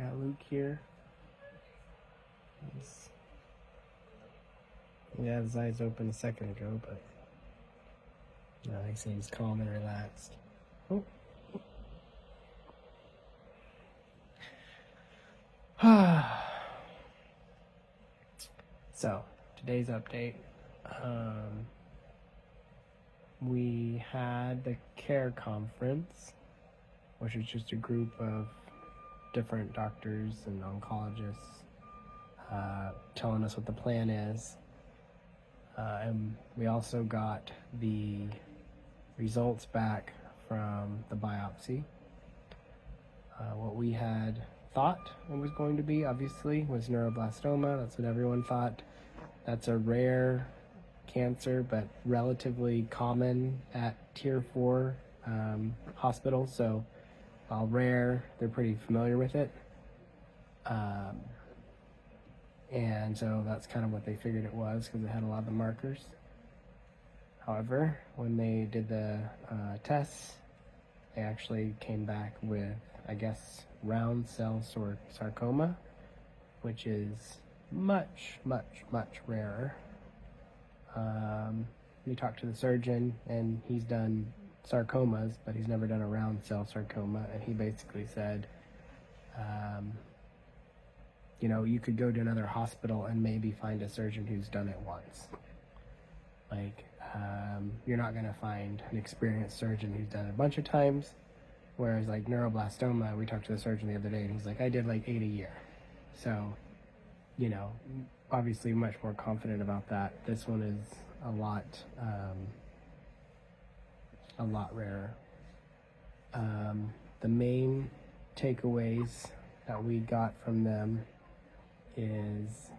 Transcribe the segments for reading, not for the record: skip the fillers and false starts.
got Luke here. He had his eyes open a second ago, but no, he seems calm and relaxed. Oh. So, today's update. We had the CARE conference, which is just a group of different doctors and oncologists telling us what the plan is. And we also got the results back from the biopsy. What we had thought it was going to be, obviously, was neuroblastoma. That's what everyone thought. That's a rare cancer, but relatively common at tier 4 hospitals. So while rare, they're pretty familiar with it. And so that's kind of what they figured it was, because it had a lot of the markers. However, when they did the tests, they actually came back with, I guess, round cell sarcoma, which is much, much, much rarer. We talked to the surgeon, and he's done sarcomas, but he's never done a round cell sarcoma, and he basically said, you know, you could go to another hospital and maybe find a surgeon who's done it once. Like, you're not going to find an experienced surgeon who's done it a bunch of times, whereas like neuroblastoma, we talked to the surgeon the other day, and he's like, I did like 8 a year. So, you know, obviously much more confident about that. This one is a lot rarer. The main takeaways that we got from them is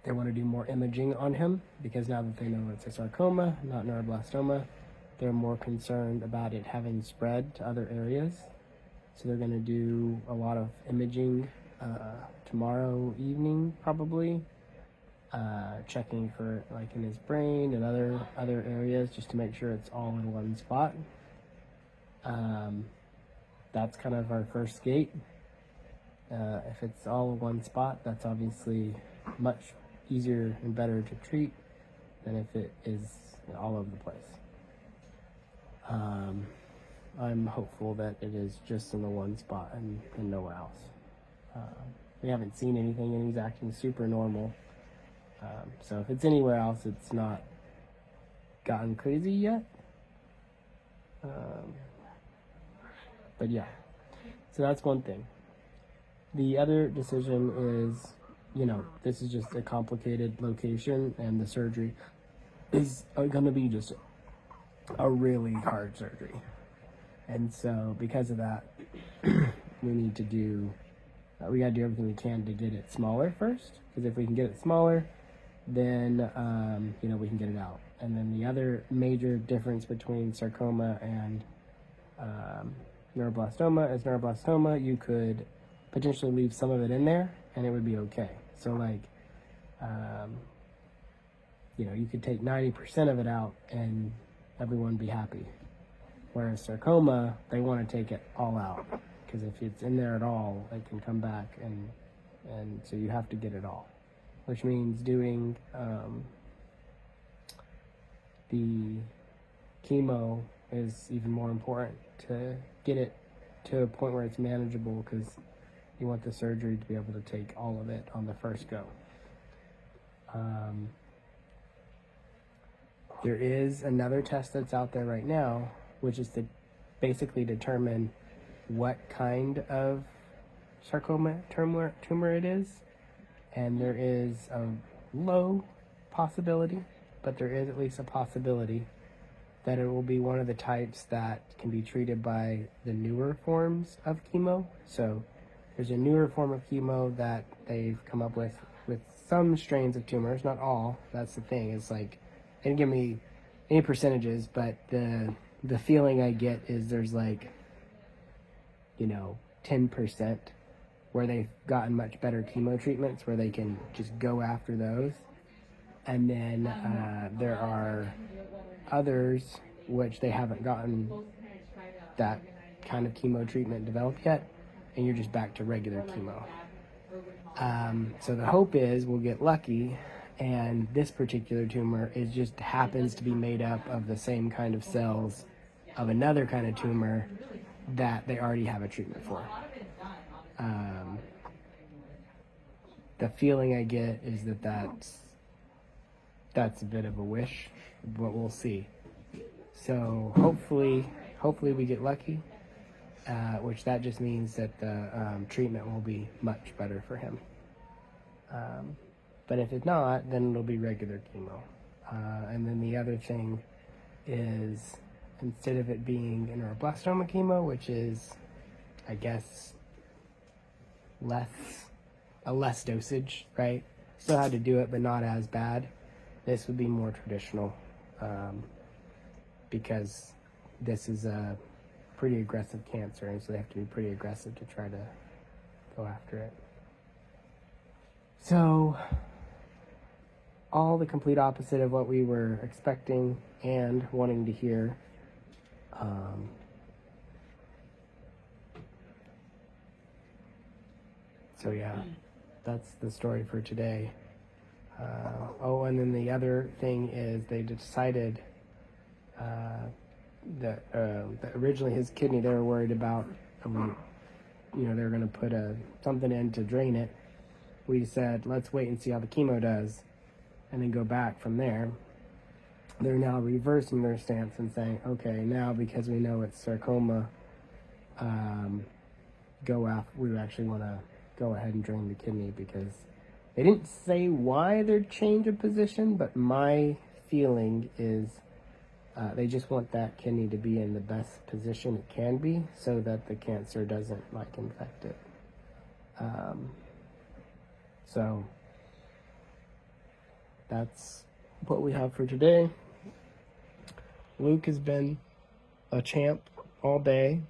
they want to do more imaging on him, because now that they know it's a sarcoma, not neuroblastoma, they're more concerned about it having spread to other areas. So they're going to do a lot of imaging tomorrow evening, probably, checking for like in his brain and other areas, just to make sure it's all in one spot. That's kind of our first gate. If it's all in one spot, that's obviously much easier and better to treat than if it is all over the place. I'm hopeful that it is just in the one spot and nowhere else. We haven't seen anything, and he's acting super normal. So if it's anywhere else, it's not gotten crazy yet. But yeah, so that's one thing. The other decision is, you know, this is just a complicated location, and the surgery is going to be just a really hard surgery. And so because of that, we need to do, we got to do everything we can to get it smaller first, because if we can get it smaller, then, you know, we can get it out. And then the other major difference between sarcoma and neuroblastoma is neuroblastoma, you could potentially leave some of it in there and it would be okay. So like, you know, you could take 90% of it out and everyone be happy. Whereas sarcoma, they want to take it all out, because if it's in there at all, it can come back, and so you have to get it all, which means doing the chemo is even more important to get it to a point where it's manageable, because you want the surgery to be able to take all of it on the first go. There is another test that's out there right now, which is to basically determine what kind of sarcoma tumor it is. And there is a low possibility, but there is at least a possibility that it will be one of the types that can be treated by the newer forms of chemo. So there's a newer form of chemo that they've come up with some strains of tumors, not all. That's the thing. It's like, they didn't give me any percentages, but the feeling I get is there's like, you know, 10% where they've gotten much better chemo treatments where they can just go after those. And then there are others which they haven't gotten that kind of chemo treatment developed yet. and you're just back to regular chemo. So the hope is we'll get lucky, and this particular tumor just happens to be made up of the same kind of cells of another kind of tumor that they already have a treatment for. The feeling I get is that's a bit of a wish, but we'll see. So hopefully we get lucky, which that just means that the treatment will be much better for him. But if it's not, then it'll be regular chemo. And then the other thing is, instead of it being a neuroblastoma chemo, which is, I guess, less dosage, right? Still had to do it, but not as bad. This would be more traditional, because this is a pretty aggressive cancer, and so they have to be pretty aggressive to try to go after it. So, all the complete opposite of what we were expecting and wanting to hear. So yeah, that's the story for today. And then the other thing is they decided that originally his kidney, they were worried about, they were going to put something in to drain it. We said, let's wait and see how the chemo does, and then go back from there. They're now reversing their stance and saying, okay, now because we know it's sarcoma, we actually want to go ahead and drain the kidney, because they didn't say why their change of position, but my feeling is they just want that kidney to be in the best position it can be so that the cancer doesn't infect it. So that's what we have for today. Luke has been a champ all day.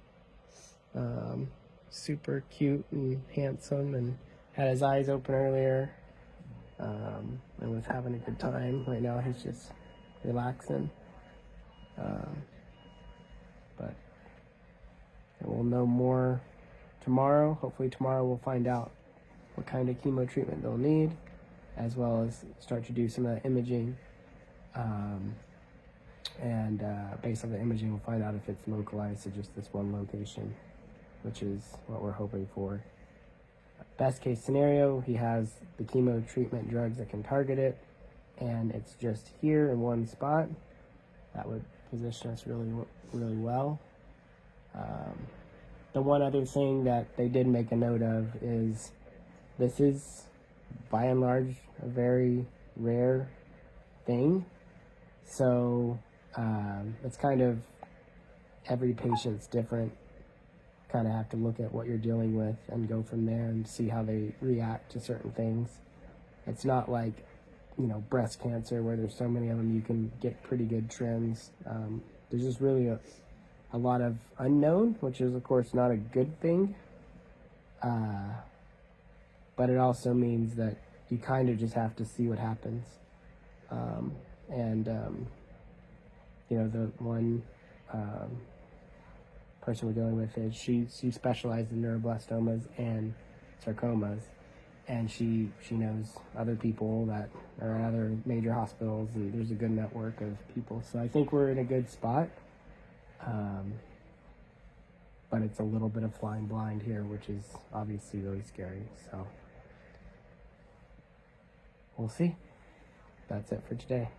Super cute and handsome, and had his eyes open earlier, and was having a good time. Right now he's just relaxing. But we'll know more tomorrow. Hopefully tomorrow we'll find out what kind of chemo treatment they'll need, as well as start to do some of the imaging. And based on the imaging, we'll find out if it's localized to just this one location, which is what we're hoping for. Best case scenario, he has the chemo treatment drugs that can target it, and it's just here in one spot. That would position us really, really well. The one other thing that they did make a note of is this is, by and large, a very rare thing. So it's kind of, every patient's different. Kind of have to look at what you're dealing with and go from there and see how they react to certain things. It's not like, breast cancer where there's so many of them you can get pretty good trends. There's just really a lot of unknown, which is of course not a good thing. But it also means that you kind of just have to see what happens. The one person we're dealing with is she specializes in neuroblastomas and sarcomas, and she knows other people that are at other major hospitals, and there's a good network of people. So I think we're in a good spot, but it's a little bit of flying blind here, which is obviously really scary. So we'll see. That's it for today.